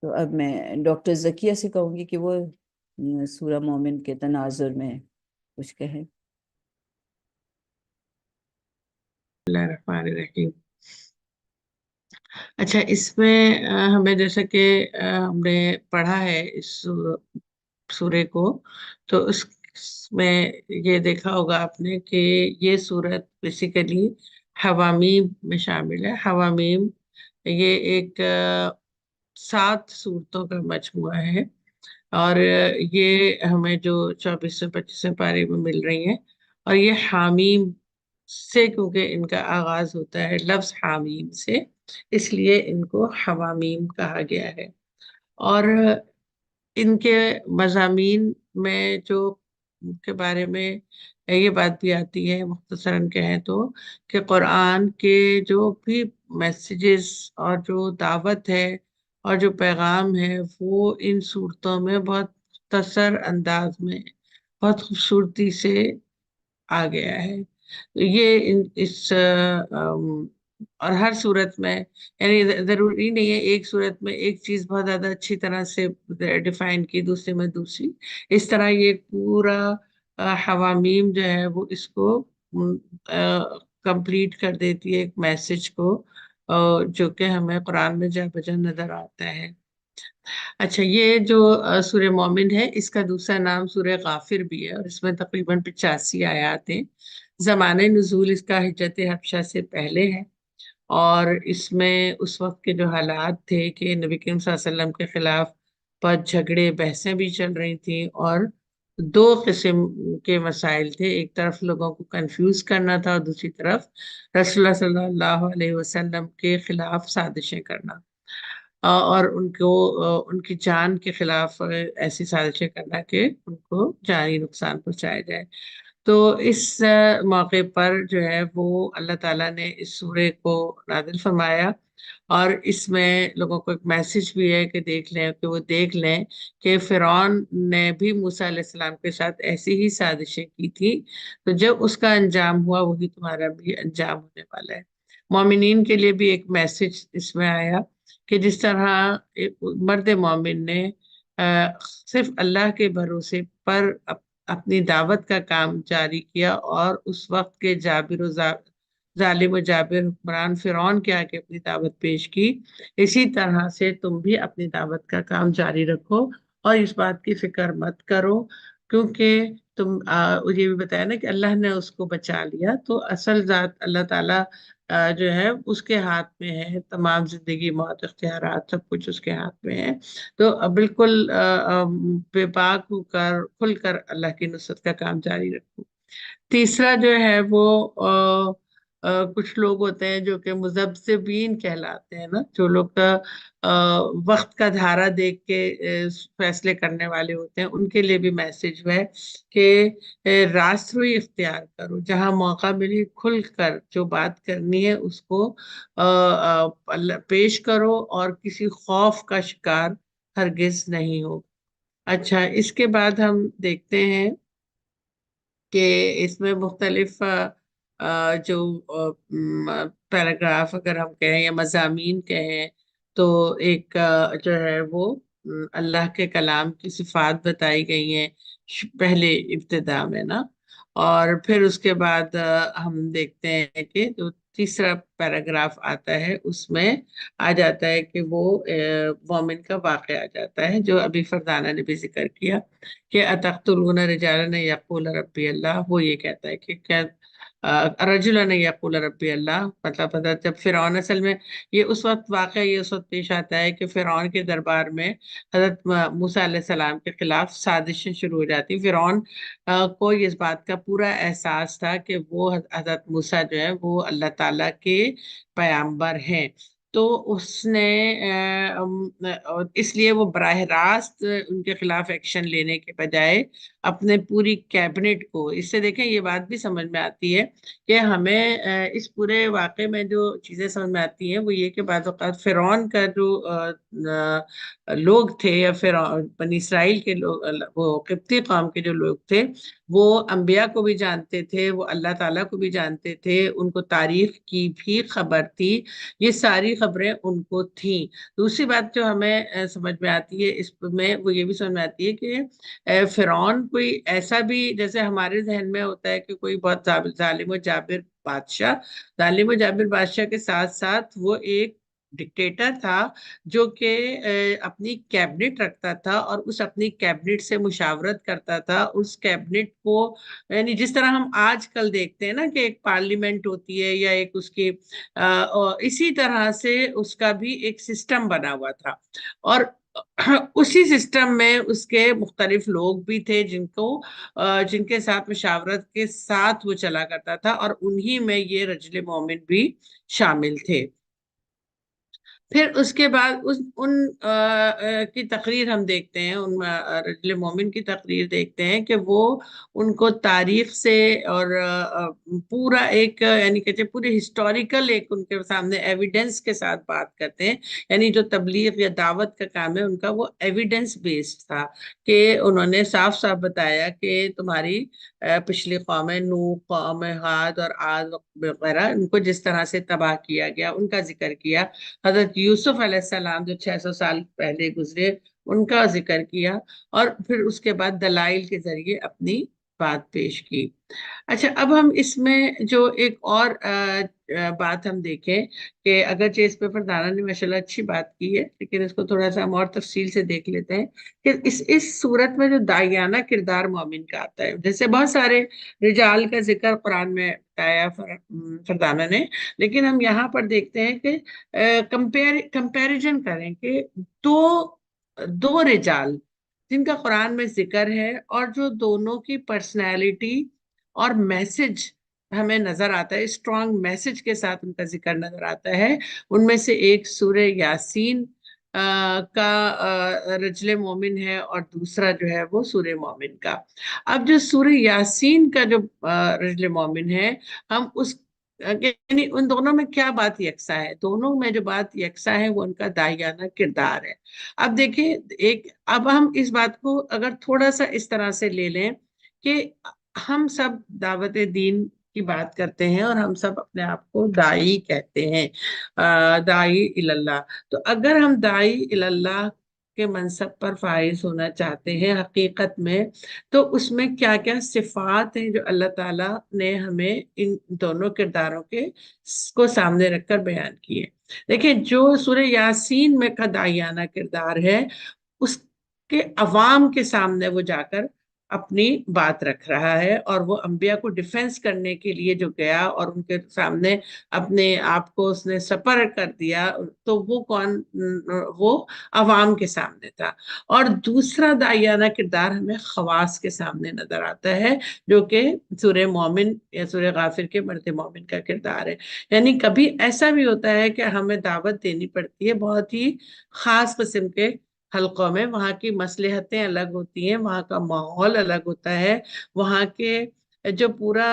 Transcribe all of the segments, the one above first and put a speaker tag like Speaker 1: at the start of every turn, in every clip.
Speaker 1: تو اب میں ڈاکٹر ذکیہ سے کہوں گی کہ وہ سورہ مومن کے تناظر میں کچھ کہیں۔
Speaker 2: اللہ الرحمن الرحیم۔ اچھا، اس میں ہمیں جیسا کہ ہم نے پڑھا ہے اس سورے کو، تو اس میں یہ دیکھا ہوگا آپ نے کہ یہ سورت بیسیکلی حوامیم میں شامل ہے۔ حوامیم یہ ایک 7 سورتوں کا مجموعہ ہے، اور یہ ہمیں جو 24 سے 25 پارے میں مل رہی ہیں، اور یہ حامیم سے کیونکہ ان کا آغاز ہوتا ہے لفظ حامیم سے، اس لیے ان کو حوامیم کہا گیا ہے۔ اور ان کے مضامین میں جو کے بارے میں یہ بات بھی آتی ہے، مختصراً کہیں تو، کہ قرآن کے جو بھی میسیجز اور جو دعوت ہے اور جو پیغام ہے وہ ان صورتوں میں بہت مختصر انداز میں بہت خوبصورتی سے آ گیا ہے۔ یہ اس اور ہر صورت میں، یعنی ضروری نہیں ہے ایک صورت میں ایک چیز بہت زیادہ اچھی طرح سے ڈیفائن کی، دوسرے میں دوسری، اس طرح یہ پورا حوامیم جو ہے وہ اس کو کمپلیٹ کر دیتی ہے ایک میسج کو، جو کہ ہمیں قرآن میں جا بجا نظر آتا ہے۔ اچھا، یہ جو سورہ مومن ہے، اس کا دوسرا نام سورہ غافر بھی ہے، اور اس میں تقریباً 85 آیات ہیں۔ زمانہ نزول اس کا ہجرت حبشہ سے پہلے ہے، اور اس میں اس وقت کے جو حالات تھے کہ نبی کریم صلی اللہ علیہ وسلم کے خلاف بہت جھگڑے بحثیں بھی چل رہی تھیں، اور 2 قسم کے مسائل تھے۔ ایک طرف لوگوں کو کنفیوز کرنا تھا، اور دوسری طرف رسول اللہ صلی اللہ علیہ وسلم کے خلاف سازشیں کرنا، اور ان کو ان کی جان کے خلاف ایسی سازشیں کرنا کہ ان کو جانی نقصان پہنچایا جائے۔ تو اس موقع پر جو ہے وہ اللہ تعالیٰ نے اس سورے کو نازل فرمایا، اور اس میں لوگوں کو ایک میسج بھی ہے کہ دیکھ لیں کہ فرعون نے بھی موسیٰ علیہ السلام کے ساتھ ایسی ہی سازشیں کی تھی، تو جب اس کا انجام ہوا وہی تمہارا بھی انجام ہونے والا ہے۔ مومنین کے لیے بھی ایک میسج اس میں آیا کہ جس طرح مرد مومن نے صرف اللہ کے بھروسے پر اپنی دعوت کا کام جاری کیا، اور اس وقت کے جابر و ظالم و جابر حکمران فرعون کے آگے اپنی دعوت پیش کی، اسی طرح سے تم بھی اپنی دعوت کا کام جاری رکھو، اور اس بات کی فکر مت کرو، کیونکہ تم یہ بھی بتایا نا کہ اللہ نے اس کو بچا لیا، تو اصل ذات اللہ تعالیٰ جو ہے اس کے ہاتھ میں ہے، تمام زندگی موت اختیارات سب کچھ اس کے ہاتھ میں ہے۔ تو بالکل بے باک ہو کر کھل کر اللہ کی نصرت کا کام جاری رکھو۔ تیسرا جو ہے وہ کچھ لوگ ہوتے ہیں جو کہ مذبذبین کہلاتے ہیں نا، جو لوگ وقت کا دھارا دیکھ کے فیصلے کرنے والے ہوتے ہیں، ان کے لیے بھی میسج ہے کہ راست روی اختیار کرو، جہاں موقع ملے کھل کر جو بات کرنی ہے اس کو پیش کرو، اور کسی خوف کا شکار ہرگز نہیں ہو۔ اچھا، اس کے بعد ہم دیکھتے ہیں کہ اس میں مختلف جو پیراگراف اگر ہم کہیں یا مضامین کہیں، تو ایک جو ہے وہ اللہ کے کلام کی صفات بتائی گئی ہیں پہلے ابتدا میں نا، اور پھر اس کے بعد ہم دیکھتے ہیں کہ جو تیسرا پیراگراف آتا ہے اس میں آ جاتا ہے کہ وہ مومن کا واقعہ آ جاتا ہے، جو ابھی فردانہ نے بھی ذکر کیا کہ اتقتلون رجالا یقول ربی اللہ، وہ یہ کہتا ہے کہ کیا رجلا یقول ربی اللہ، مطلب جب فرعون، اصل میں یہ اس وقت واقعہ یہ اس وقت پیش آتا ہے کہ فرعون کے دربار میں حضرت موسیٰ علیہ السلام کے خلاف سازشیں شروع ہو جاتی۔ فرعون کو اس بات کا پورا احساس تھا کہ وہ حضرت موسیٰ جو ہے وہ اللہ تعالیٰ کے پیامبر ہیں، تو اس نے اس لیے وہ براہ راست ان کے خلاف ایکشن لینے کے بجائے اپنے پوری کیبنٹ کو، اس سے دیکھیں یہ بات بھی سمجھ میں آتی ہے کہ ہمیں اس پورے واقعے میں جو چیزیں سمجھ میں آتی ہیں وہ یہ کہ بعض اوقات فرعون کا جو لوگ تھے، یا پھر بنی اسرائیل کے لوگ، وہ قبطی قوم کے جو لوگ تھے، وہ انبیاء کو بھی جانتے تھے، وہ اللہ تعالیٰ کو بھی جانتے تھے، ان کو تاریخ کی بھی خبر تھی، یہ ساری خبریں ان کو تھیں۔ دوسری بات جو ہمیں سمجھ میں آتی ہے اس میں، وہ یہ بھی سمجھ میں آتی ہے کہ فرعون کوئی ایسا بھی، جیسے ہمارے ذہن میں ہوتا ہے کہ کوئی بہت ظالم و جابر بادشاہ، ظالم و جابر بادشاہ کے ساتھ ساتھ وہ ایک ڈکٹیٹر تھا جو کہ اپنی کیبنٹ رکھتا تھا، اور اس اپنی کیبنٹ سے مشاورت کرتا تھا اس کیبنٹ کو، یعنی جس طرح ہم آج کل دیکھتے ہیں نا کہ ایک پارلیمنٹ ہوتی ہے یا ایک اس کی اسی طرح سے اس کا بھی ایک سسٹم بنا ہوا تھا، اور اسی سسٹم میں اس کے مختلف لوگ بھی تھے جن کے ساتھ مشاورت کے ساتھ وہ چلا کرتا تھا، اور انہی میں یہ رجل مومن بھی شامل تھے۔ پھر اس کے بعد ان کی تقریر ہم دیکھتے ہیں، ان رجل مومن کی تقریر دیکھتے ہیں کہ وہ ان کو تاریخ سے اور پورا ایک، یعنی کہتے ہیں پورے ہسٹوریکل ایک ان کے سامنے ایویڈنس کے ساتھ بات کرتے ہیں، یعنی جو تبلیغ یا دعوت کا کام ہے ان کا وہ ایویڈنس بیسڈ تھا، کہ انہوں نے صاف صاف بتایا کہ تمہاری پچھلی قومیں، نوح، قوم عاد اور عاد وغیرہ، ان کو جس طرح سے تباہ کیا گیا ان کا ذکر کیا، حضرت یوسف علیہ السلام جو 600 سال پہلے گزرے ان کا ذکر کیا، اور پھر اس کے بعد دلائل کے ذریعے اپنی بات پیش کی۔ اچھا، اب ہم اس میں جو ایک اور بات ہم دیکھیں کہ اگرچہ اس پہ فردانہ نے ماشاءاللہ اچھی بات کی ہے، لیکن اس کو تھوڑا سا ہم اور تفصیل سے دیکھ لیتے ہیں کہ اس صورت میں جو داعیانہ کردار مومن کا آتا ہے، جیسے بہت سارے رجال کا ذکر قرآن میں بتایا فردانہ نے، لیکن ہم یہاں پر دیکھتے ہیں کہ کمپیریزن کریں کہ دو دو رجال جن کا قرآن میں ذکر ہے، اور جو دونوں کی پرسنالٹی اور میسج ہمیں نظر آتا ہے، اسٹرانگ میسج کے ساتھ ان کا ذکر نظر آتا ہے۔ ان میں سے ایک سورہ یاسین کا رجل مومن ہے، اور دوسرا جو ہے وہ سورہ مومن کا۔ اب جو سورہ یاسین کا جو رجل مومن ہے، ہم اس، یعنی ان دونوں میں کیا بات یکساں ہے؟ دونوں میں جو بات یکساں ہے وہ ان کا داعیانہ کردار ہے۔ اب دیکھیں، اب ہم اس بات کو اگر تھوڑا سا اس طرح سے لے لیں کہ ہم سب دعوت دین کی بات کرتے ہیں، اور ہم سب اپنے آپ کو داعی کہتے ہیں، داعی اللہ۔ تو اگر ہم داعی اللہ کے منصب پر فائز ہونا چاہتے ہیں حقیقت میں، تو اس میں کیا کیا صفات ہیں جو اللہ تعالیٰ نے ہمیں ان دونوں کرداروں کو سامنے رکھ کر بیان کیے۔ دیکھیں، جو سورہ یاسین میں کا داعیانہ کردار ہے، اس کے عوام کے سامنے وہ جا کر اپنی بات رکھ رہا ہے، اور وہ انبیاء کو ڈیفینس کرنے کے لیے جو گیا اور ان کے سامنے اپنے آپ کو اس نے سپر کر دیا، تو وہ کون؟ وہ عوام کے سامنے تھا۔ اور دوسرا داعیانہ کردار ہمیں خواص کے سامنے نظر آتا ہے، جو کہ سورہ مومن یا سورہ غافر کے مرد مومن کا کردار ہے۔ یعنی کبھی ایسا بھی ہوتا ہے کہ ہمیں دعوت دینی پڑتی ہے بہت ہی خاص قسم کے حلقوں میں، وہاں کی مصلحتیں الگ ہوتی ہیں، وہاں کا ماحول الگ ہوتا ہے، وہاں کے جو پورا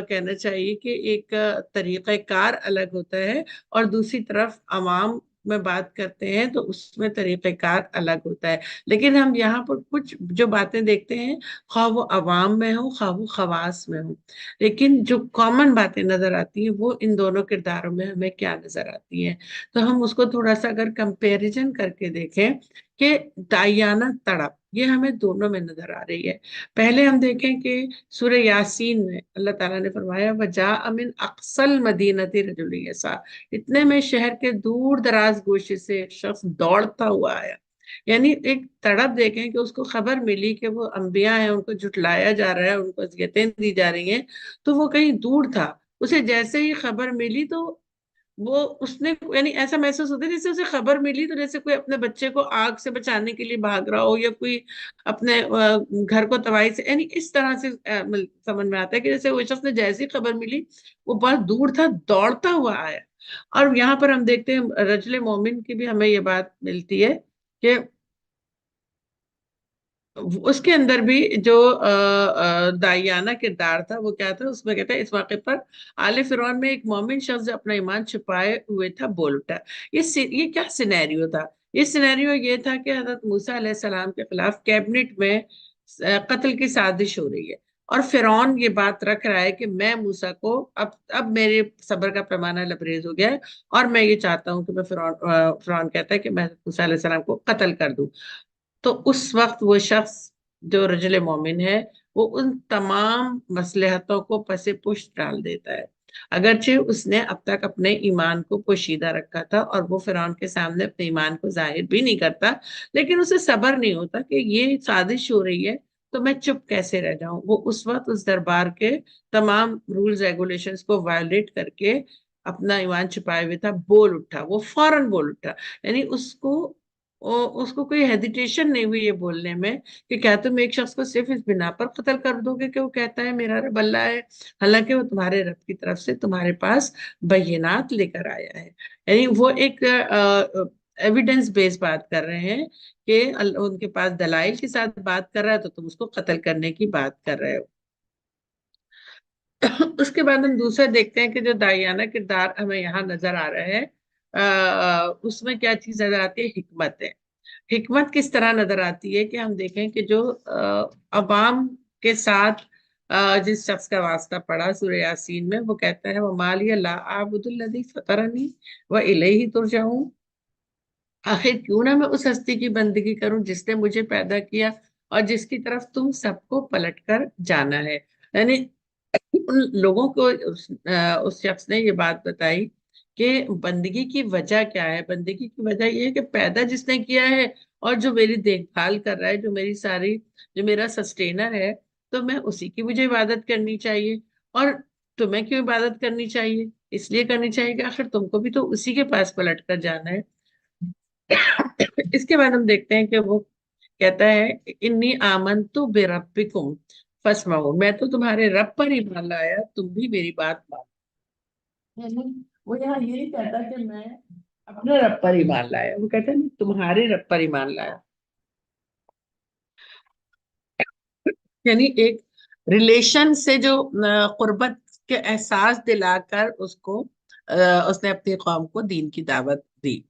Speaker 2: کہنا چاہیے کہ ایک طریقہ کار الگ ہوتا ہے، اور دوسری طرف عوام میں بات کرتے ہیں تو اس میں طریقہ کار الگ ہوتا ہے۔ لیکن ہم یہاں پر کچھ جو باتیں دیکھتے ہیں، خواہ وہ عوام میں ہوں خواہ وہ خواص میں ہوں، لیکن جو کامن باتیں نظر آتی ہیں وہ ان دونوں کرداروں میں ہمیں کیا نظر آتی ہیں۔ تو ہم اس کو تھوڑا سا اگر کمپیریزن کر کے دیکھیں کہ داعیانہ تڑپ یہ ہمیں دونوں میں نظر آ رہی ہے۔ پہلے ہم دیکھیں کہ سورہ یاسین میں اللہ تعالیٰ نے فرمایا وَجَاءَ مِنْ أَقْصَى الْمَدِينَةِ رَجُلٌ يَسْعَىٰ، اتنے میں شہر کے دور دراز گوشے سے ایک شخص دوڑتا ہوا آیا۔ یعنی ایک تڑپ دیکھیں کہ اس کو خبر ملی کہ وہ انبیاء ہیں، ان کو جھٹلایا جا رہا ہے، ان کو اذیتیں دی جا رہی ہیں، تو وہ کہیں دور تھا۔ اسے جیسے ہی خبر ملی تو وہ اس نے، یعنی ایسا محسوس ہوتا ہے جیسے اسے خبر ملی تو جیسے کوئی اپنے بچے کو آگ سے بچانے کے لیے بھاگ رہا ہو، یا کوئی اپنے گھر کو تباہی سے، یعنی اس طرح سے سمجھ میں آتا ہے کہ جیسے وہ شخص نے جیسی خبر ملی وہ بہت دور تھا، دوڑتا ہوا آیا۔ اور یہاں پر ہم دیکھتے ہیں رجل مومن کی بھی ہمیں یہ بات ملتی ہے کہ اس کے اندر بھی جو داعیانہ کردار تھا وہ کیا تھا؟ اس میں کہتا ہے اس واقعے پر آل فرعون میں ایک مومن شخص جو اپنا ایمان چھپائے ہوئے تھا بول اٹھا۔ یہ کیا سینیریو تھا؟ یہ سینیریو یہ تھا کہ حضرت موسیٰ علیہ السلام کے خلاف کیبنٹ میں قتل کی سازش ہو رہی ہے، اور فرعون یہ بات رکھ رہا ہے کہ میں موسیٰ کو اب میرے صبر کا پیمانہ لبریز ہو گیا ہے، اور میں یہ چاہتا ہوں کہ میں فرعون کہتا ہے کہ میں موسیٰ علیہ السلام کو قتل کر دوں. تو اس وقت وہ شخص جو رجل مومن ہے وہ ان تمام مصلحتوں کو پس پشت ڈال دیتا ہے، اگرچہ اس نے اب تک اپنے ایمان کو پوشیدہ رکھا تھا اور وہ فرعون کے سامنے اپنے ایمان کو ظاہر بھی نہیں کرتا، لیکن اسے صبر نہیں ہوتا کہ یہ سازش ہو رہی ہے تو میں چپ کیسے رہ جاؤں. وہ اس وقت اس دربار کے تمام رولز ریگولیشنز کو وائلیٹ کر کے اپنا ایمان چھپائے ہوئے تھا، بول اٹھا، وہ فوراً بول اٹھا. یعنی اس کو کوئی ہیزیٹیشن نہیں ہوئی یہ بولنے میں کہ کیا تم ایک شخص کو صرف اس بنا پر قتل کر دو گے کہ وہ کہتا ہے میرا رب اللہ ہے، حالانکہ وہ تمہارے رب کی طرف سے تمہارے پاس بینات لے کر آیا ہے. یعنی وہ ایک ایویڈنس بیس بات کر رہے ہیں کہ ان کے پاس دلائل کے ساتھ بات کر رہا ہے تو تم اس کو قتل کرنے کی بات کر رہے ہو. اس کے بعد ہم دوسرا دیکھتے ہیں کہ جو داعیانہ کردار ہمیں یہاں نظر آ رہا ہے، اس میں کیا چیز نظر آتی ہے؟ حکمت ہے. حکمت کس طرح نظر آتی ہے کہ ہم دیکھیں کہ جو عوام کے ساتھ جس شخص کا واسطہ پڑا سورہ یاسین میں، وہ کہتا ہے وَمَا لِيَ لَا أَعْبُدُ الَّذِي فَطَرَنِي وَإِلَيْهِ تُرْجَعُونَ. آخر کیوں نہ میں اس ہستی کی بندگی کروں جس نے مجھے پیدا کیا اور جس کی طرف تم سب کو پلٹ کر جانا ہے. یعنی ان لوگوں کو اس شخص نے یہ بات بتائی کہ بندگی کی وجہ کیا ہے. بندگی کی وجہ یہ ہے کہ پیدا جس نے کیا ہے اور جو میری دیکھ بھال کر رہا ہے، جو میرا سسٹینر ہے، تو میں اسی کی مجھے عبادت کرنی چاہیے. اور تمہیں کیوں عبادت کرنی چاہیے؟ اس لیے کرنی چاہیے کہ آخر تم کو بھی تو اسی کے پاس پلٹ کر جانا ہے. اس کے بعد ہم دیکھتے ہیں کہ وہ کہتا ہے انی آمنت بربکم فاسمعون، میں تو تمہارے رب پر ایمان لایا، تم بھی میری بات مانو. یعنی وہ یہاں یہی کہتا کہ میں اپنے رب پر ایمان لایا، وہ کہتا ہے میں تمہارے رب پر ایمان لایا. یعنی ایک ریلیشن سے جو قربت کے احساس دلا کر اس نے اپنی قوم کو دین کی دعوت دی.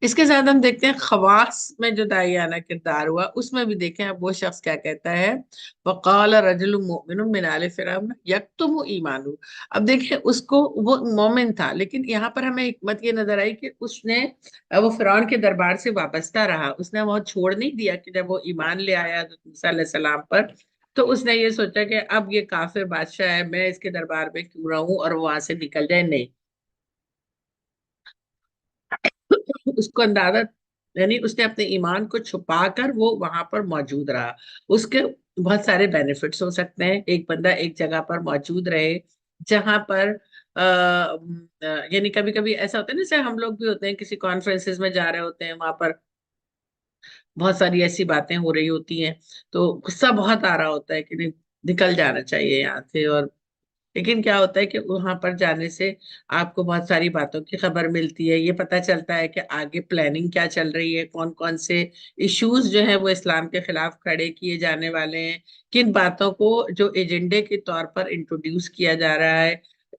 Speaker 2: اس کے ساتھ ہم دیکھتے ہیں خواص میں جو داعیانہ کردار ہوا، اس میں بھی دیکھیں اب وہ شخص کیا کہتا ہے وقال رجل مؤمن من آل فرعون یکتم ایمانہ. اب دیکھیں اس کو، وہ مومن تھا، لیکن یہاں پر ہمیں حکمت یہ نظر آئی کہ اس نے وہ فرعون کے دربار سے وابستہ رہا، اس نے وہ چھوڑ نہیں دیا کہ جب وہ ایمان لے آیا حضرت موسیٰ علیہ السلام پر تو اس نے یہ سوچا کہ اب یہ کافر بادشاہ ہے، میں اس کے دربار میں کیوں رہوں اور وہاں سے نکل جائے. نہیں، اس کو اندازہ، یعنی اس نے اپنے ایمان کو چھپا کر وہ وہاں پر موجود رہا. اس کے بہت سارے بینیفٹس ہو سکتے ہیں. ایک بندہ ایک جگہ پر موجود رہے جہاں پر یعنی کبھی کبھی ایسا ہوتا ہے نا، جیسے ہم لوگ بھی ہوتے ہیں کسی کانفرنسز میں جا رہے ہوتے ہیں، وہاں پر بہت ساری ایسی باتیں ہو رہی ہوتی ہیں تو غصہ بہت آ رہا ہوتا ہے کہ نہیں، نکل جانا چاہیے یہاں سے. اور لیکن کیا ہوتا ہے کہ وہاں پر جانے سے آپ کو بہت ساری باتوں کی خبر ملتی ہے، یہ پتہ چلتا ہے کہ آگے پلاننگ کیا چل رہی ہے، کون کون سے ایشوز جو ہیں وہ اسلام کے خلاف کھڑے کیے جانے والے ہیں، کن باتوں کو جو ایجنڈے کے طور پر انٹروڈیوس کیا جا رہا ہے.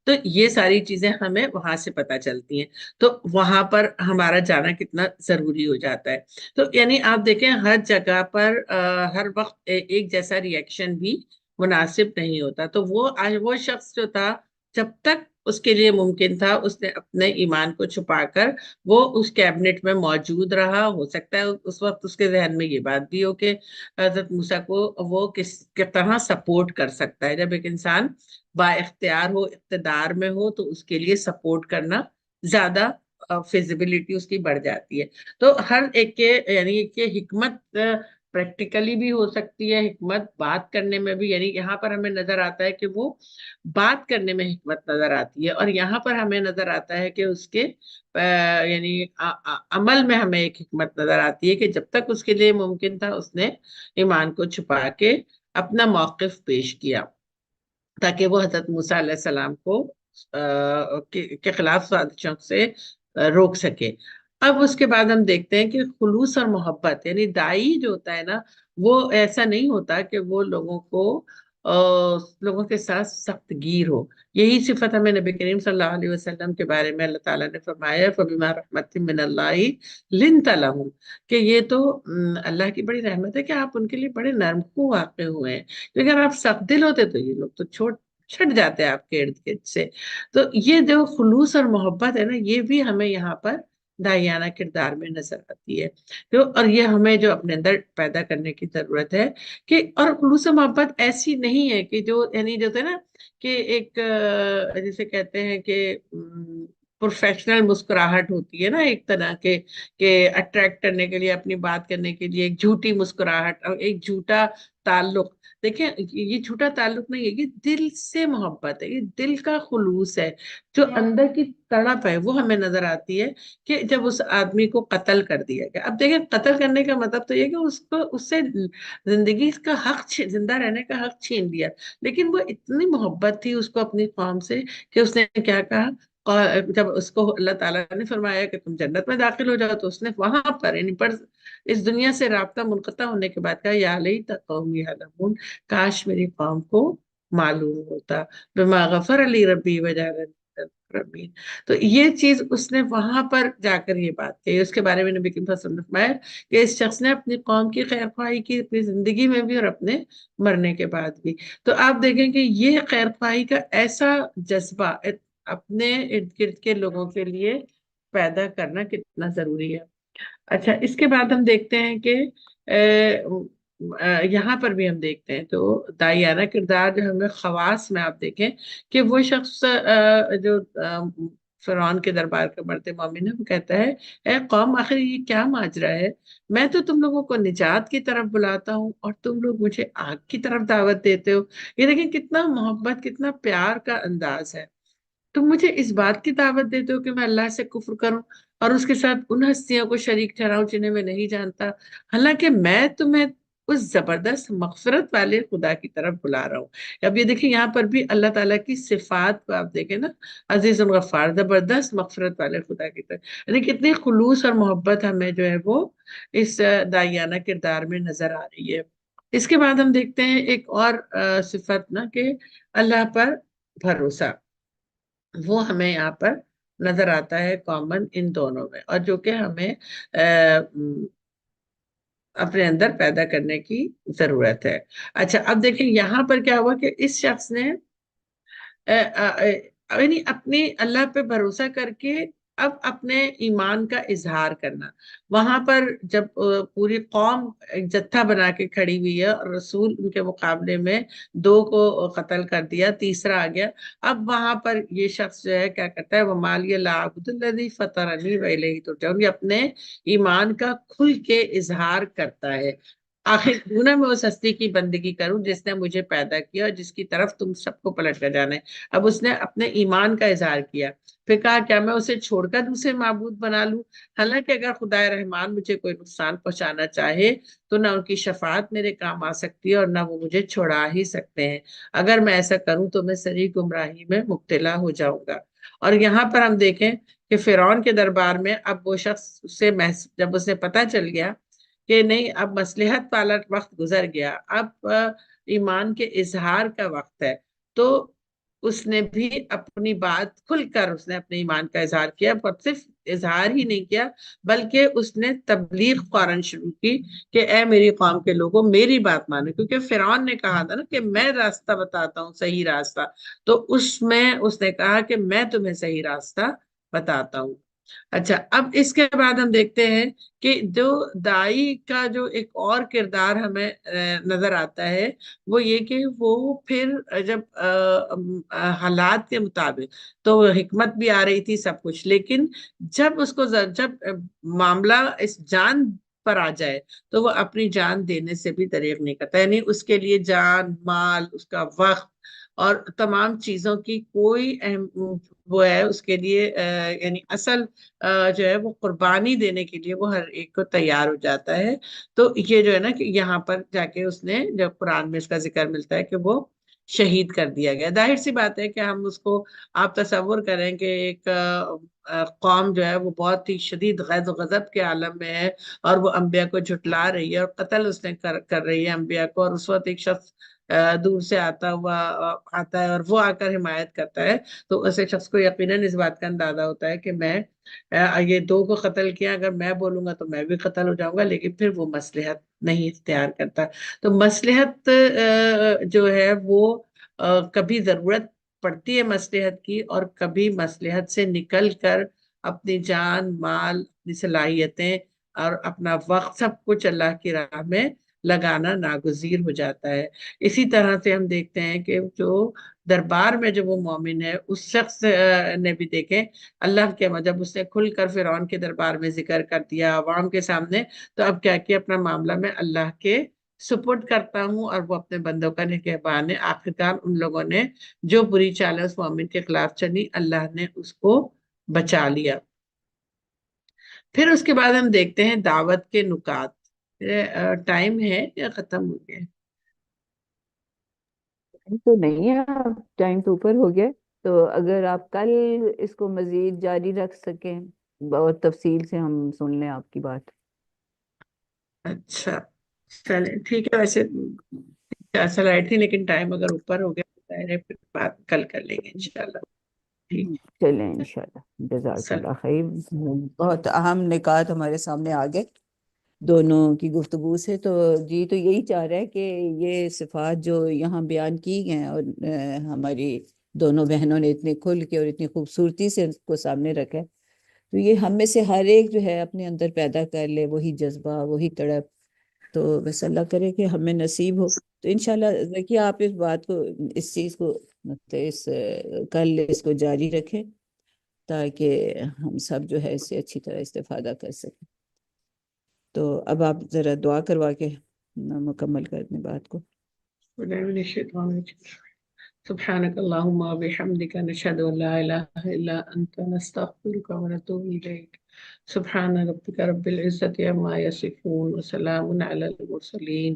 Speaker 2: تو یہ ساری چیزیں ہمیں وہاں سے پتہ چلتی ہیں، تو وہاں پر ہمارا جانا کتنا ضروری ہو جاتا ہے. تو یعنی آپ دیکھیں ہر جگہ پر ہر وقت ایک جیسا ریئیکشن بھی مناسب نہیں ہوتا. تو وہ شخص جو تھا، جب تک اس کے لیے ممکن تھا اس نے اپنے ایمان کو چھپا کر وہ اس کیبنٹ میں موجود رہا. ہو سکتا ہے اس وقت اس کے ذہن میں یہ بات بھی ہو کہ حضرت موسیٰ کو وہ کس طرح سپورٹ کر سکتا ہے. جب ایک انسان با اختیار ہو، اقتدار میں ہو، تو اس کے لیے سپورٹ کرنا زیادہ فیزیبلٹی اس کی بڑھ جاتی ہے. تو ہر ایک کے یعنی کہ حکمت پریکٹیکلی بھی ہو سکتی ہے، حکمت بات کرنے میں بھی. یعنی یہاں پر ہمیں نظر آتا ہے کہ وہ بات کرنے میں حکمت نظر آتی ہے، اور یہاں پر ہمیں نظر آتا ہے کہ اس کے یعنی عمل میں ہمیں ایک حکمت نظر آتی ہے کہ جب تک اس کے لیے ممکن تھا اس نے ایمان کو چھپا کے اپنا موقف پیش کیا تاکہ وہ حضرت موسیٰ علیہ السلام کو کے خلاف سازشوں سے روک سکے. اب اس کے بعد ہم دیکھتے ہیں کہ خلوص اور محبت، یعنی دائی جو ہوتا ہے نا، وہ ایسا نہیں ہوتا کہ وہ لوگوں کو لوگوں کے ساتھ سخت گیر ہو. یہی صفت ہمیں نبی کریم صلی اللہ علیہ وسلم کے بارے میں اللہ تعالیٰ نے فرمایا فَبِمَا رَحْمَةٍ مِّنَ اللَّهِ لِنْتَ لَهُمْ، کہ یہ تو اللہ کی بڑی رحمت ہے کہ آپ ان کے لیے بڑے نرم خو واقع ہوئے ہیں، کیونکہ اگر آپ سخت دل ہوتے تو یہ لوگ تو چھٹ جاتے ہیں آپ کے ارد گرد سے. تو یہ جو خلوص اور محبت ہے نا، یہ بھی ہمیں یہاں پر داعیانہ کردار میں نظر آتی ہے. اور یہ ہمیں جو اپنے اندر پیدا کرنے کی ضرورت ہے کہ، اور خلوص و محبت ایسی نہیں ہے کہ جو یعنی جو ہے نا کہ ایک جسے کہتے ہیں کہ پروفیشنل مسکراہٹ ہوتی ہے نا ایک طرح کے، کہ اٹریکٹ کرنے کے لیے، اپنی بات کرنے کے لیے ایک جھوٹی مسکراہٹ اور ایک جھوٹا تعلق. دیکھیں یہ جھوٹا تعلق نہیں ہے، یہ دل سے محبت ہے، یہ دل کا خلوص ہے، جو اندر کی تڑپ ہے وہ ہمیں نظر آتی ہے کہ جب اس آدمی کو قتل کر دیا گیا. اب دیکھیں قتل کرنے کا مطلب تو یہ کہ اس کو اس سے زندگی کا حق زندہ رہنے کا حق چھین لیا، لیکن وہ اتنی محبت تھی اس کو اپنی قوم سے کہ اس نے کیا کہا. جب اس کو اللہ تعالیٰ نے فرمایا کہ تم جنت میں داخل ہو جاؤ تو اس نے وہاں پر یعنی پر اس دنیا سے رابطہ منقطع ہونے کے بعد کہا یا لیت قومی یعلمون، کاش میری قوم کو معلوم ہوتا بما غفر علی ربی وجعلنی من المکرمین. تو یہ چیز اس نے وہاں پر جا کر یہ بات کہی. اس کے بارے میں نبی کریم صلی اللہ علیہ وسلم نے فرمایا کہ اس شخص نے اپنی قوم کی خیر خواہی کی اپنی زندگی میں بھی اور اپنے مرنے کے بعد بھی. تو آپ دیکھیں کہ یہ خیر خواہی کا ایسا جذبہ اپنے ارد گرد کے لوگوں کے لیے پیدا کرنا کتنا ضروری ہے. اچھا اس کے بعد ہم دیکھتے ہیں کہ یہاں پر بھی ہم دیکھتے ہیں تو داعیانہ کردار جو ہمیں خواص میں آپ دیکھیں کہ وہ شخص جو فرعون کے دربار کا مرد مومن ہے، وہ کہتا ہے اے قوم آخر یہ کیا ماجرا ہے، میں تو تم لوگوں کو نجات کی طرف بلاتا ہوں اور تم لوگ مجھے آگ کی طرف دعوت دیتے ہو. یہ دیکھیں کتنا محبت کتنا پیار کا انداز ہے. تم مجھے اس بات کی دعوت دیتے ہو کہ میں اللہ سے کفر کروں اور اس کے ساتھ ان ہستیوں کو شریک ٹھہراؤں جنہیں میں نہیں جانتا، حالانکہ میں تمہیں اس زبردست مغفرت والے خدا کی طرف بلا رہا ہوں. اب یہ دیکھیں یہاں پر بھی اللہ تعالیٰ کی صفات کو آپ دیکھیں نا، عزیز الغفار، زبردست مغفرت والے خدا کی طرف، یعنی کتنی خلوص اور محبت ہمیں جو ہے وہ اس داعیانہ کردار میں نظر آ رہی ہے. اس کے بعد ہم دیکھتے ہیں ایک اور صفت نا کہ اللہ پر بھروسہ، وہ ہمیں یہاں پر نظر آتا ہے کامن ان دونوں میں، اور جو کہ ہمیں اپنے اندر پیدا کرنے کی ضرورت ہے. اچھا اب دیکھیں یہاں پر کیا ہوا کہ اس شخص نے یعنی اپنے اللہ پہ بھروسہ کر کے اب اپنے ایمان کا اظہار کرنا. وہاں پر جب پوری قوم ایک جتھا بنا کے کھڑی ہوئی ہے اور رسول ان کے مقابلے میں 2 کو قتل کر دیا، تیسرا آ گیا. اب وہاں پر یہ شخص جو ہے کیا کرتا ہے، وَمَا لِيَ لَا أَعْبُدُ الَّذِي فَطَرَنِي وَإِلَيْهِ تُرْجَعُونَ، یہ اپنے ایمان کا کھل کے اظہار کرتا ہے. آخر کیوں نہ میں اس ہستی کی بندگی کروں جس نے مجھے پیدا کیا اور جس کی طرف تم سب کو پلٹ کر جانا ہے. اب اس نے اپنے ایمان کا اظہار کیا، پھر کہا کیا میں اسے چھوڑ کر دوسرے معبود بنا لوں، حالانکہ اگر خدا رحمان مجھے کوئی نقصان پہنچانا چاہے تو نہ ان کی شفاعت میرے کام آ سکتی ہے اور نہ وہ مجھے چھڑا ہی سکتے ہیں. اگر میں ایسا کروں تو میں سری گمراہی میں مبتلا ہو جاؤں گا. اور یہاں پر ہم دیکھیں کہ فرعون کے دربار میں اب وہ شخص سے جب اسے پتہ چل گیا کہ نہیں اب مصلحت والا وقت گزر گیا، اب ایمان کے اظہار کا وقت ہے، تو اس نے بھی اپنی بات کھل کر اس نے اپنے ایمان کا اظہار کیا. پر صرف اظہار ہی نہیں کیا بلکہ اس نے تبلیغ فوراً شروع کی کہ اے میری قوم کے لوگوں میری بات مانو، کیونکہ فرعون نے کہا تھا نا کہ میں راستہ بتاتا ہوں صحیح راستہ، تو اس میں اس نے کہا کہ میں تمہیں صحیح راستہ بتاتا ہوں. اچھا اب اس کے بعد ہم دیکھتے ہیں کہ جو دائی کا جو ایک اور کردار ہمیں نظر آتا ہے وہ یہ کہ وہ پھر جب حالات کے مطابق تو حکمت بھی آ رہی تھی سب کچھ، لیکن جب اس کو جب معاملہ اس جان پر آ جائے تو وہ اپنی جان دینے سے بھی دریغ نہیں کرتا. یعنی اس کے لیے جان مال، اس کا وقت اور تمام چیزوں کی کوئی اہم وہ ہے اس کے لیے یعنی اصل جو ہے وہ قربانی دینے کے لیے وہ ہر ایک کو تیار ہو جاتا ہے. تو یہ جو ہے نا کہ یہاں پر جا کے اس نے جب قرآن میں اس کا ذکر ملتا ہے کہ وہ شہید کر دیا گیا. ظاہر سی بات ہے کہ ہم اس کو آپ تصور کریں کہ ایک قوم جو ہے وہ بہت ہی شدید غیظ و غضب کے عالم میں ہے اور وہ انبیاء کو جھٹلا رہی ہے اور قتل اس نے کر رہی ہے انبیاء کو، اور اس وقت ایک شخص دور سے آتا ہے اور وہ آ کر حمایت کرتا ہے، تو اسے شخص کو یقیناً اس بات کا اندازہ ہوتا ہے کہ میں یہ دو کو قتل کیا، اگر میں بولوں گا تو میں بھی قتل ہو جاؤں گا، لیکن پھر وہ مصلحت نہیں اختیار کرتا۔ تو مصلحت جو ہے وہ کبھی ضرورت پڑتی ہے مصلحت کی، اور کبھی مصلحت سے نکل کر اپنی جان مال، اپنی صلاحیتیں اور اپنا وقت سب کچھ اللہ کی راہ میں لگانا ناگزیر ہو جاتا ہے۔ اسی طرح سے ہم دیکھتے ہیں کہ جو دربار میں جو وہ مومن ہے، اس شخص نے بھی دیکھیں اللہ کے، جب اس نے کھل کر فرعون کے دربار میں ذکر کر دیا عوام کے سامنے، تو اب کیا کیا اپنا معاملہ میں اللہ کے سپرد کرتا ہوں، اور وہ اپنے بندوں کا نگہبان ہے۔ آخرکار ان لوگوں نے جو بری چالیں اس مومن کے خلاف چلی، اللہ نے اس کو بچا لیا۔ پھر اس کے بعد ہم دیکھتے ہیں دعوت کے نکات۔ ٹائم ہے یا ختم ہو گیا؟
Speaker 1: تو نہیں ہے، ٹائم تو اوپر ہو گیا، تو اگر آپ کل اس کو مزید جاری رکھ سکیں اور تفصیل سے ہم سن لیں آپ کی بات۔
Speaker 2: اچھا چلیں ٹھیک ہے، ویسے اصل آئی تھی، لیکن ٹائم اگر اوپر ہو گیا تو ظاہر ہے پھر بات کل کر لیں گے انشاءاللہ۔ ٹھیک
Speaker 1: چلیں انشاءاللہ، جزاک
Speaker 2: ہے،
Speaker 1: اللہ خیر۔ بہت اہم نکات ہمارے سامنے آ گئے دونوں کی گفتگو سے۔ تو جی تو یہی چاہ رہا ہے کہ یہ صفات جو یہاں بیان کی گئے ہیں، اور ہماری دونوں بہنوں نے اتنے کھل کے اور اتنی خوبصورتی سے اس کو سامنے رکھا ہے، تو یہ ہم میں سے ہر ایک جو ہے اپنے اندر پیدا کر لے وہی جذبہ، وہی تڑپ۔ تو بس اللہ کرے کہ ہمیں نصیب ہو۔ تو انشاءاللہ دیکھیے آپ اس بات کو، اس چیز کو مطلب کل اس کو جاری رکھیں، تاکہ ہم سب جو ہے اس سے اچھی طرح استفادہ کر سکیں۔ تو اب آپ ذرا دعا کروا کے مکمل کر دیں بات کو۔
Speaker 2: سبحانك اللهم وبحمدك نشهد أن لا إله إلا أنت نستغفرك ونتوب إليك سبحان ربك رب العزة عما يصفون وسلام على المرسلين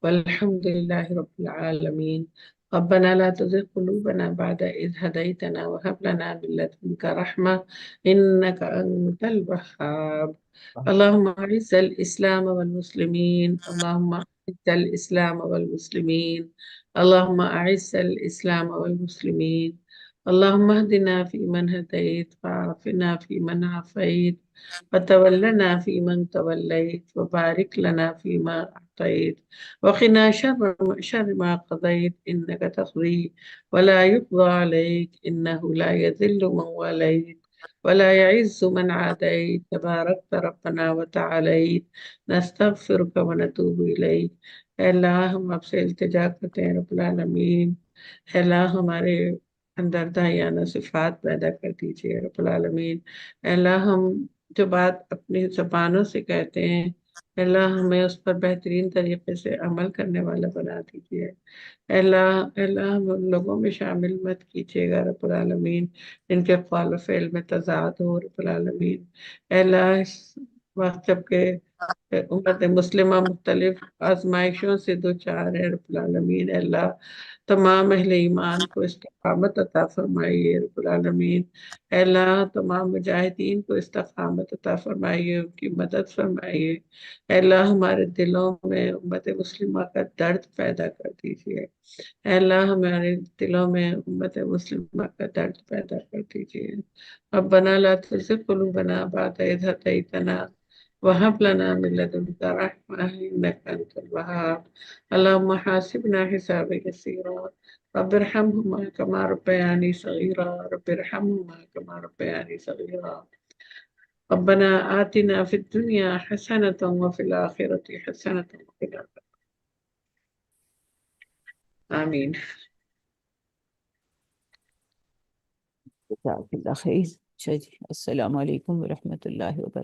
Speaker 2: والحمد لله رب العالمين ربنا لا تزغ قلوبنا بعد إذ هديتنا وهب لنا من لدنك رحمة إنك أنت الوهاب اللهم أعز الإسلام والمسلمين اللهم أعز الإسلام والمسلمين اللهم أعز الإسلام والمسلمين اللهم اهدنا فيمن هديت وعافنا فيمن عافيت وتولنا فيمن توليت وبارك لنا فيما أعطيت وقنا شر ما قضيت إنك تقضي ولا يقضى عليك إنه لا يذل من واليت ولا يعز من عاديت تباركت ربنا وتعاليت نستغفرك ونتوب إليك۔ اے اللہ ہم آپ سے التجا کرتے ہیں رب العالمین، اے اللہ ہمارے اندر داہیانہ صفات پیدا کر دیجئے رب العالمین۔ اے اللہ ہم جو بات اپنی زبانوں سے کہتے ہیں، اے اللہ ہمیں اس پر بہترین طریقے سے عمل کرنے والا بنا دیجئے۔ اے اللہ ہم ان لوگوں میں شامل مت کیجیے گا رب العالمین جن کے قول و فعل میں تضاد ہو رب العالمین۔ اے اللہ اس وقت جب کہ امت مسلمہ مختلف آزمائشوں سے دوچار ہے رب العالمین، اے اللہ تمام اہل ایمان کو استقامت عطا فرمائیے رب العالمین۔ اے اللہ تمام مجاہدین کو استقامت عطا فرمائیے، ان کی مدد فرمائیے۔ اے اللہ ہمارے دلوں میں امت مسلمہ کا درد پیدا کر دیجیے۔ اے اللہ ہمارے دلوں میں امت مسلمہ کا درد پیدا کر دیجیے۔ ربنا لا تزغ قلوبنا بعد إذ هديتنا وهب لنا من لدنك رحمة إنك أنت الوهاب اللهم حاسبنا حسابا يسيرا رب ارحمهما كما ربياني صغيرا رب ارحمهما كما ربياني صغيرا ربنا آتنا في الدنيا حسنة وفي الآخرة حسنة وقنا عذاب آمين۔
Speaker 1: جزاک اللہ خیر۔ اچھا جی، السلام علیکم ورحمۃ اللہ وبرکاتہ۔